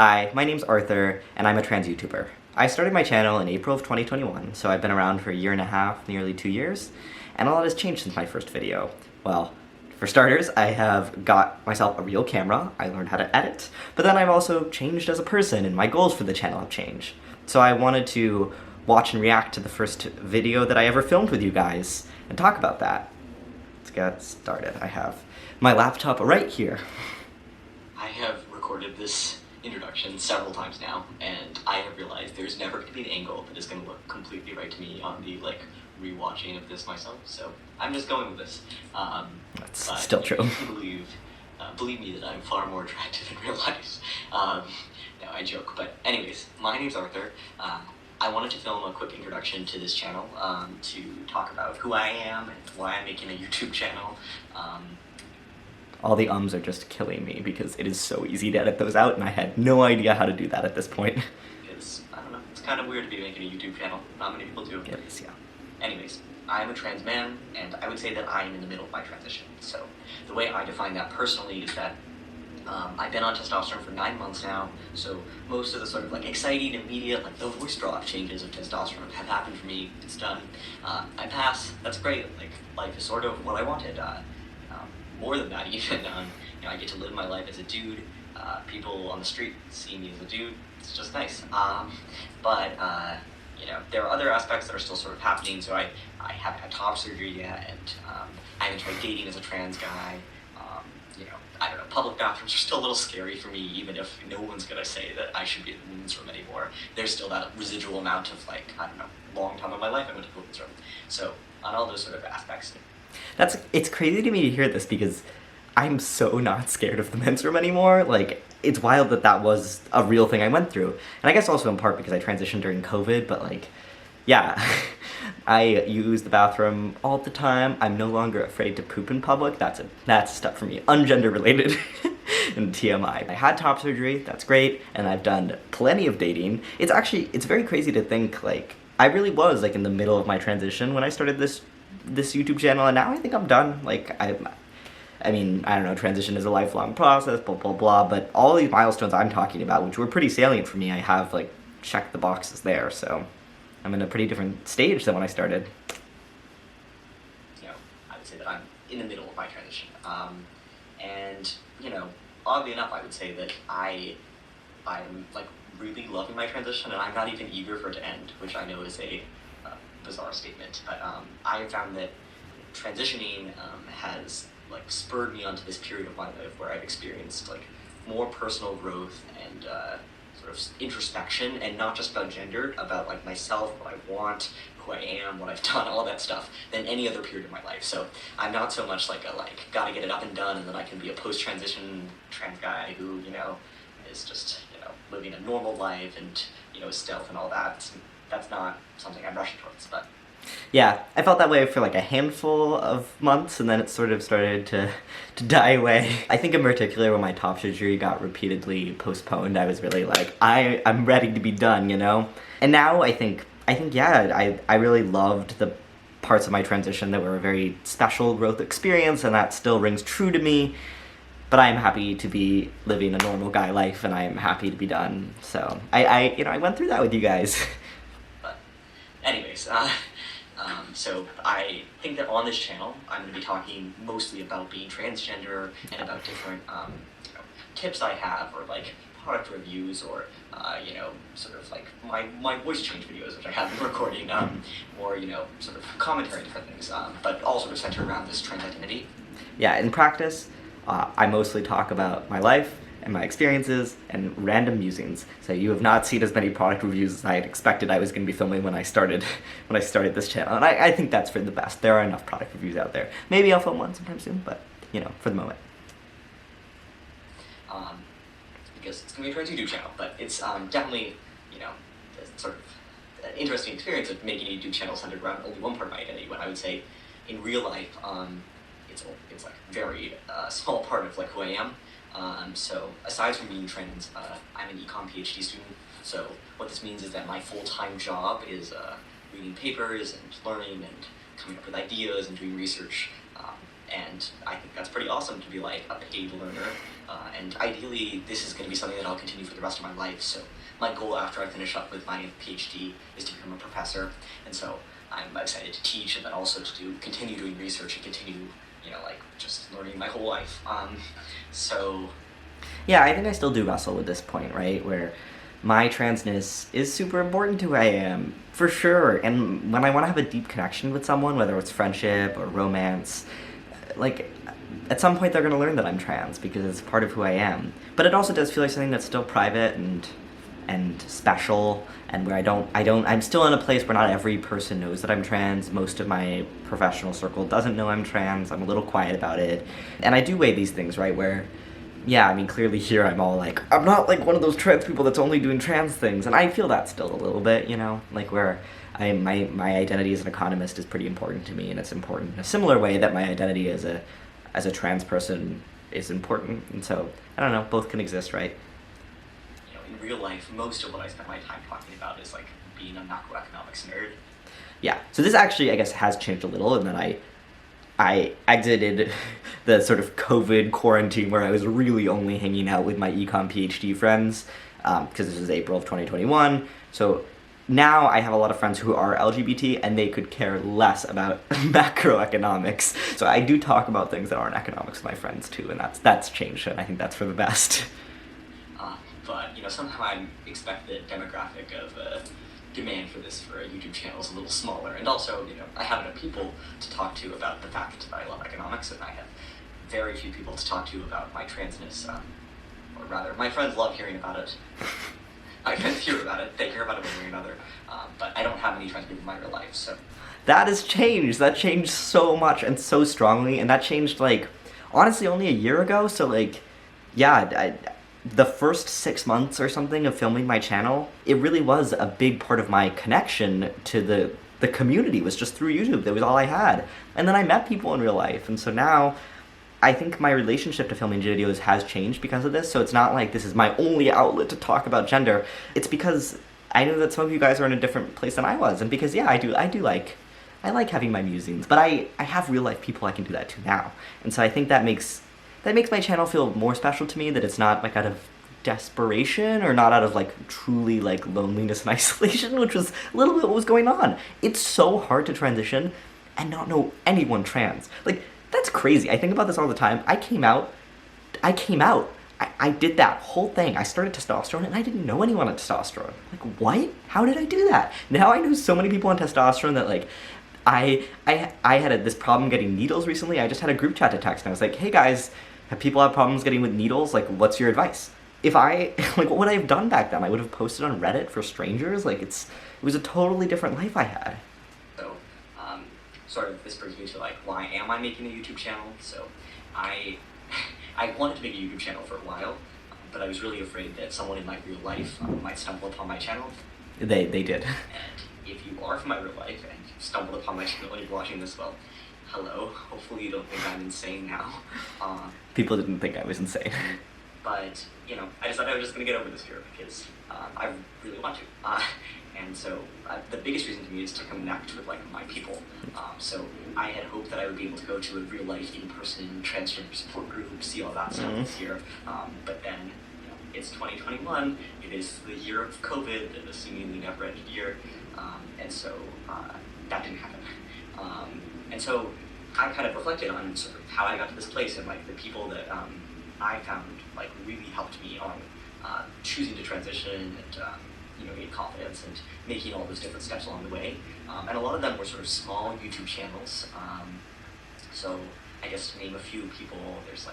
Hi, my name's Arthur, and I'm a trans YouTuber. I started my channel in April of 2021, so I've been around for a year and a half, nearly 2 years, and a lot has changed since my first video. Well, for starters, I have got myself a real camera, I learned how to edit, but then I've also changed as a person, and my goals for the channel have changed. So I wanted to watch and react to the first video that I ever filmed with you guys, and talk about that. Let's get started. I have my laptop right here. I have recorded this introduction several times now, and I have realized there's never going to be an angle that is going to look completely right to me on the rewatching of this myself. So I'm just going with this. That's still true. Believe me that I'm far more attractive in real life. No, I joke. But anyways, my name's Arthur. I wanted to film a quick introduction to this channel to talk about who I am and why I'm making a YouTube channel. All the ums are just killing me because it is so easy to edit those out, and I had no idea how to do that at this point. I don't know, it's kind of weird to be making a YouTube channel. Not many people do. It is, yeah. Anyways, I'm a trans man, and I would say that I am in the middle of my transition. So the way I define that personally is that I've been on testosterone for 9 months now, so most of the sort of exciting, immediate, the voice drop changes of testosterone have happened for me. It's done. I pass. That's great. Life is sort of what I wanted. More than that even, I get to live my life as a dude. People on the street see me as a dude. It's just nice. But there are other aspects that are still sort of happening. So I haven't had top surgery yet, and I haven't tried dating as a trans guy. I don't know, public bathrooms are still a little scary for me, even if no one's gonna say that I should be in the women's room anymore. There's still that residual amount of long time in my life I went to the women's room. So on all those sort of aspects. It's crazy to me to hear this because I'm so not scared of the men's room anymore. It's wild that was a real thing I went through. And I guess also in part because I transitioned during COVID, but yeah, I use the bathroom all the time. I'm no longer afraid to poop in public. That's stuff for me, ungender related and TMI. I had top surgery, that's great, and I've done plenty of dating. It's very crazy to think I really was in the middle of my transition when I started this YouTube channel, and now I think I'm done. I mean, I don't know, transition is a lifelong process, blah, blah, blah, but all these milestones I'm talking about, which were pretty salient for me, I have, checked the boxes there, so I'm in a pretty different stage than when I started. I would say that I'm in the middle of my transition. And, oddly enough, I would say that I'm, really loving my transition, and I'm not even eager for it to end, which I know is a bizarre statement, but I have found that transitioning has spurred me onto this period of my life where I've experienced more personal growth and sort of introspection, and not just about gender, about myself, what I want, who I am, what I've done, all that stuff, than any other period of my life. So I'm not so much gotta get it up and done, and then I can be a post-transition trans guy who is just living a normal life and stealth and all that. That's not something I'm rushing towards, but... Yeah, I felt that way for a handful of months, and then it sort of started to die away. I think in particular when my top surgery got repeatedly postponed, I was really I'm ready to be done, And now I think yeah, I really loved the parts of my transition that were a very special growth experience, and that still rings true to me. But I am happy to be living a normal guy life, and I am happy to be done. So I went through that with you guys. Anyways, so I think that on this channel, I'm going to be talking mostly about being transgender and about different tips I have, or product reviews, or sort of my voice change videos, which I have been recording, or sort of commentary on different things, but all sort of centered around this trans identity. Yeah, in practice, I mostly talk about my life and my experiences and random musings. So you have not seen as many product reviews as I had expected I was going to be filming when I started this channel. And I think that's for the best. There are enough product reviews out there. Maybe I'll film one sometime soon, but for the moment. Because it's going to be a trans YouTube channel, but it's definitely, sort of an interesting experience of making a YouTube channel centered around only one part of my identity, when I would say in real life, it's very small part of who I am. So aside from being trans, I'm an econ PhD student. So what this means is that my full-time job is reading papers and learning and coming up with ideas and doing research. and I think that's pretty awesome to be like a paid learner. And ideally, this is going to be something that I'll continue for the rest of my life. So my goal after I finish up with my PhD is to become a professor, and so I'm excited to teach and then also to continue doing research and continue, like just learning my whole life. So Yeah, I think I still do wrestle with this point, right? Where my transness is super important to who I am, for sure. And when I want to have a deep connection with someone, whether it's friendship or romance, like, at some point they're going to learn that I'm trans because it's part of who I am. But it also does feel like something that's still private and special, and where I'm still in a place where not every person knows that I'm trans. Most of my professional circle doesn't know I'm trans. I'm a little quiet about it. And I do weigh these things, right, where, yeah, I mean, clearly here I'm all like, I'm not like one of those trans people that's only doing trans things, and I feel that still a little bit, like where my identity as an economist is pretty important to me, and it's important in a similar way that my identity as a trans person is important, and so, I don't know, both can exist, right? In real life, most of what I spend my time talking about is like being a macroeconomics nerd. Yeah, so this actually, I guess, has changed a little, and then I exited the sort of COVID quarantine where I was really only hanging out with my econ PhD friends, because this was April of 2021. So now I have a lot of friends who are LGBT, and they could care less about macroeconomics. So I do talk about things that aren't economics with my friends too, and that's changed, and I think that's for the best. But somehow I expect the demographic of demand for a YouTube channel is a little smaller, and also I have enough people to talk to about the fact that I love economics, and I have very few people to talk to about my transness, or rather, my friends love hearing about it. My friends hear about it; they hear about it one way or another. But I don't have any trans people in my real life, so That has changed. That changed so much and so strongly, and that changed honestly only a year ago. So yeah, the first 6 months or something of filming my channel, it really was a big part of my connection to the community was just through YouTube. That was all I had. And then I met people in real life, and so now I think my relationship to filming videos has changed because of this. So it's not like this is my only outlet to talk about gender. It's because I know that some of you guys are in a different place than I was, and because, yeah, I like having my musings, but I have real life people I can do that to now. And so I think that makes my channel feel more special to me, that it's not out of desperation or not out of truly loneliness and isolation, which was a little bit what was going on. It's so hard to transition and not know anyone trans. That's crazy. I think about this all the time. I came out. I did that whole thing. I started testosterone and I didn't know anyone on testosterone. What? How did I do that? Now I know so many people on testosterone that I had this problem getting needles recently. I just had a group chat to text and I was like, hey guys, have people had problems getting with needles? What's your advice? If what would I have done back then? I would have posted on Reddit for strangers. It was a totally different life I had. So, sort of this brings me to why am I making a YouTube channel? So, I wanted to make a YouTube channel for a while, but I was really afraid that someone in my real life might stumble upon my channel. They did. And if you are from my real life and you stumbled upon my channel and you're watching this, well, hello. Hopefully you don't think I'm insane now. People didn't think I was insane. But, I decided I was just going to get over this fear because I really want to. And so the biggest reason to me is to connect with my people. So I had hoped that I would be able to go to a real life in-person transgender support group, see all that stuff this year. But then it's 2021. It is the year of COVID, the seemingly never-ending year, and so that didn't happen. And so I kind of reflected on sort of how I got to this place and the people that I found really helped me on choosing to transition and gain confidence and making all those different steps along the way. And a lot of them were sort of small YouTube channels. So I guess to name a few people, there's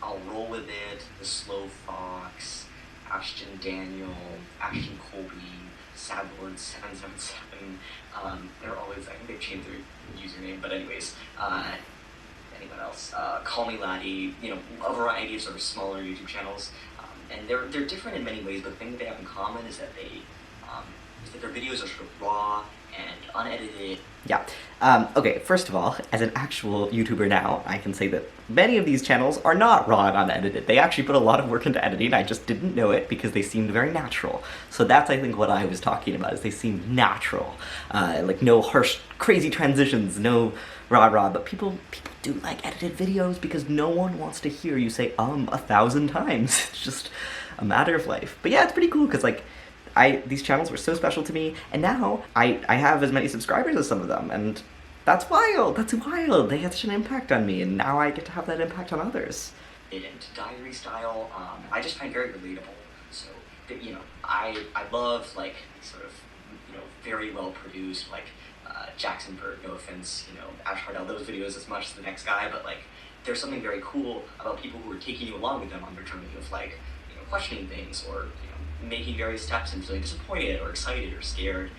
I'll Roll With It, The Slow Fox, Ashton Daniel, Ashton Colby, Sadlord777. They're always, I think they've changed their username, but anyways, anyone else? Call Me Laddie, a variety of sort of smaller YouTube channels. And they're different in many ways, but the thing that they have in common is that their videos are sort of raw and unedited. Yeah. Okay, first of all, as an actual YouTuber now, I can say that many of these channels are not raw and unedited. They actually put a lot of work into editing. I just didn't know it because they seemed very natural. So that's, I think, what I was talking about, is they seemed natural. Like, no harsh, crazy transitions, no rah-rah, but people do like edited videos because no one wants to hear you say 1,000 times. It's just a matter of life. But yeah, it's pretty cool because, like, these channels were so special to me, and now I have as many subscribers as some of them, and that's wild, that's wild. They had such an impact on me, and now I get to have that impact on others. It into diary style. I just find very relatable. So, you know, I love, like, sort of, you know, very well produced, like, Jackson Bird, no offense, you know, Ash Hardell, those videos as much as the next guy, but, like, there's something very cool about people who are taking you along with them on their journey of, like, you know, questioning things, or, you know, making various steps and feeling disappointed or excited or scared,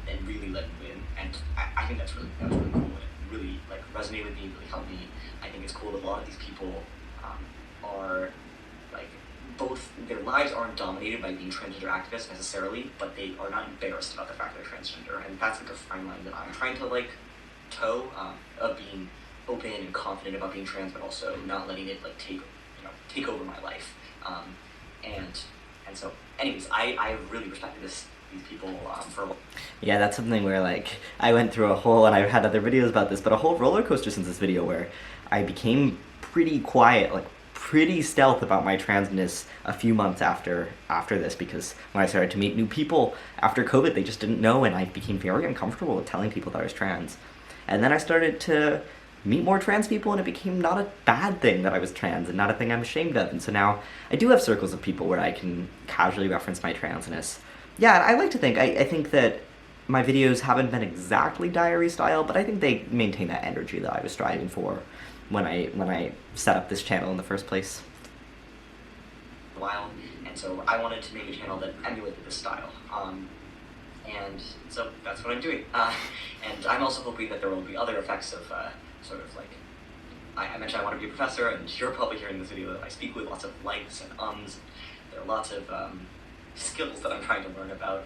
and really letting you in. And I think that's really cool. It really, like, resonated with me, really helped me. I think it's cool that a lot of these people are, like, both their lives aren't dominated by being transgender activists necessarily, but they are not embarrassed about the fact that they're transgender, and that's, like, a fine line that I'm trying to, like, toe, of being open and confident about being trans, but also not letting it, like, take over my life. And so, anyways, I really respected these people for a while. Yeah, that's something where, like, I went through a whole, and I've had other videos about this, but a whole roller coaster since this video where I became pretty quiet, like, pretty stealth about my transness a few months after this, because when I started to meet new people after COVID, they just didn't know, and I became very uncomfortable with telling people that I was trans. And then I started to meet more trans people, and it became not a bad thing that I was trans, and not a thing I'm ashamed of. And so now I do have circles of people where I can casually reference my transness. Yeah, I like to think, I think that my videos haven't been exactly diary style, but I think they maintain that energy that I was striving for when I set up this channel in the first place. A while, and so I wanted to make a channel that emulated this style. And so that's what I'm doing. And I'm also hoping that there will be other effects of sort of, like, I mentioned I want to be a professor, and you're probably hearing in this video that I speak with lots of likes and ums. There are lots of skills that I'm trying to learn about.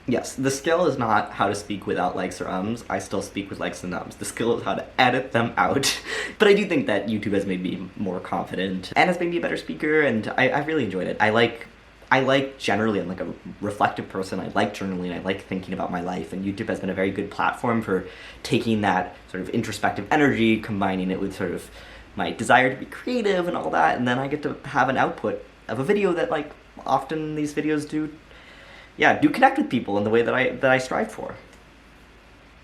Yes, the skill is not how to speak without likes or ums. I still speak with likes and ums. The skill is how to edit them out. But I do think that YouTube has made me more confident and has made me a better speaker, and I really enjoyed it. I like generally, I'm like a reflective person. I like journaling, I like thinking about my life, and YouTube has been a very good platform for taking that sort of introspective energy, combining it with sort of my desire to be creative and all that, and then I get to have an output of a video that, like, often these videos do connect with people in the way that I strive for.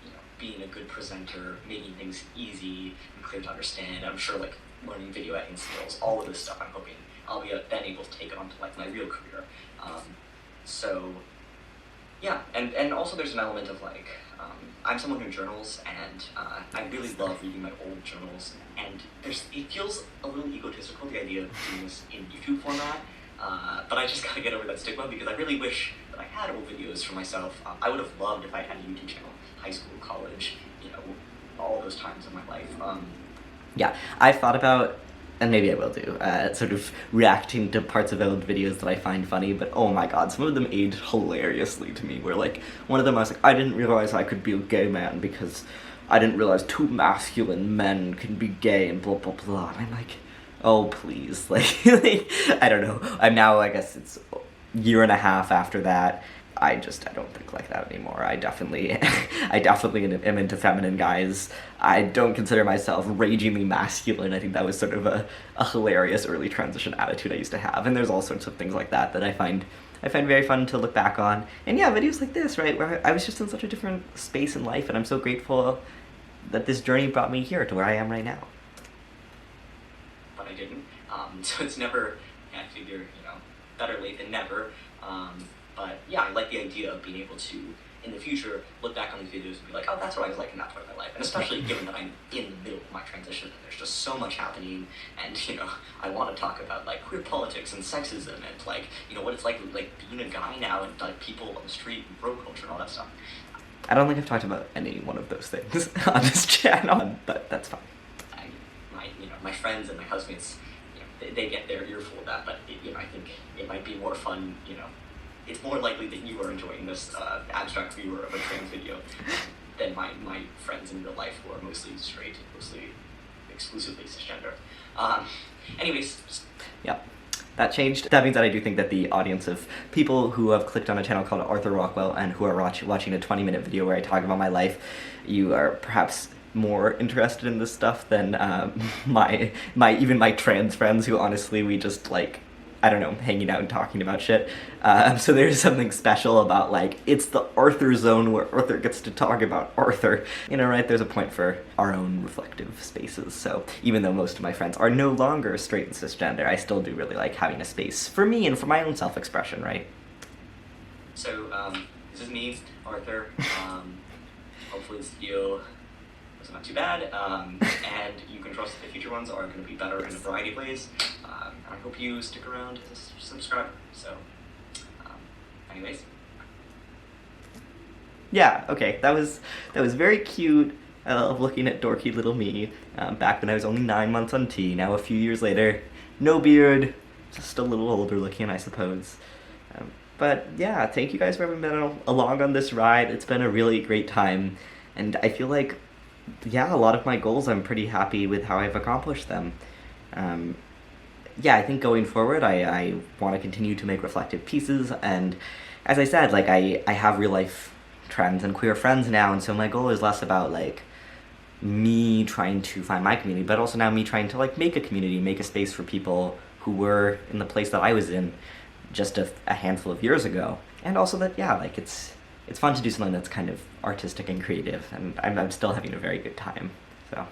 You know, being a good presenter, making things easy and clear to understand. I'm sure, like, learning video editing skills, all of this stuff, I'm hoping I'll be then able to take it onto, like, my real career. So yeah, and also there's an element of, like, I'm someone who journals, and I really love reading my old journals, and it feels a little egotistical, the idea of doing this in YouTube format, but I just gotta get over that stigma, because I really wish that I had old videos for myself. I would have loved if I had a YouTube channel, high school, college, you know, all those times of my life. Yeah, I've thought about, and maybe I will do, sort of reacting to parts of old videos that I find funny, but oh my god, some of them age hilariously to me, where, like, one of them I was like, I didn't realize I could be a gay man because I didn't realize two masculine men can be gay and blah blah blah, and I'm like, oh please, like, I don't know, I'm now, I guess it's a year and a half after that, I don't think like that anymore. I definitely am into feminine guys. I don't consider myself ragingly masculine. I think that was sort of a hilarious early transition attitude I used to have. And there's all sorts of things like that that I find very fun to look back on. And yeah, videos like this, right, where I was just in such a different space in life, and I'm so grateful that this journey brought me here to where I am right now. But I didn't. So it's never, I figure, you know, better late than never. But yeah, I like the idea of being able to, in the future, look back on these videos and be like, oh, that's what I was like in that part of my life. And especially given that I'm in the middle of my transition and there's just so much happening, and, you know, I want to talk about, like, queer politics and sexism and, like, you know, what it's like being a guy now, and, like, people on the street and bro culture and all that stuff. I don't think I've talked about any one of those things on this channel, but that's fine. My friends and my housemates, you know, they get their earful of that, but, you know, I think it might be more fun, you know, it's more likely that you are enjoying this abstract viewer of a trans video than my friends in real life who are mostly straight, mostly exclusively cisgender. Anyways. Yep. That changed. That means that I do think that the audience of people who have clicked on a channel called Arthur Rockwell and who are watching a 20-minute video where I talk about my life, you are perhaps more interested in this stuff than my trans friends who honestly we just like, I don't know, hanging out and talking about shit. So there's something special about like, it's the Arthur zone where Arthur gets to talk about Arthur. You know, right? There's a point for our own reflective spaces. So even though most of my friends are no longer straight and cisgender, I still do really like having a space for me and for my own self-expression, right? So this is me, Arthur. Hopefully this video was not too bad, and you can trust that the future ones are going to be better in a variety of ways. I hope you stick around as a subscriber. So, anyways. Yeah, okay, that was very cute of looking at dorky little me back when I was only 9 months on T. Now a few years later, no beard, just a little older looking, I suppose. But yeah, thank you guys for having been along on this ride. It's been a really great time, and I feel like, yeah, a lot of my goals, I'm pretty happy with how I've accomplished them. Yeah, I think going forward, I want to continue to make reflective pieces, and as I said, like, I have real life trans and queer friends now, and so my goal is less about, like, me trying to find my community, but also now me trying to, like, make a community, make a space for people who were in the place that I was in just a handful of years ago. And also that, yeah, like, it's fun to do something that's kind of artistic and creative, and I'm still having a very good time, so...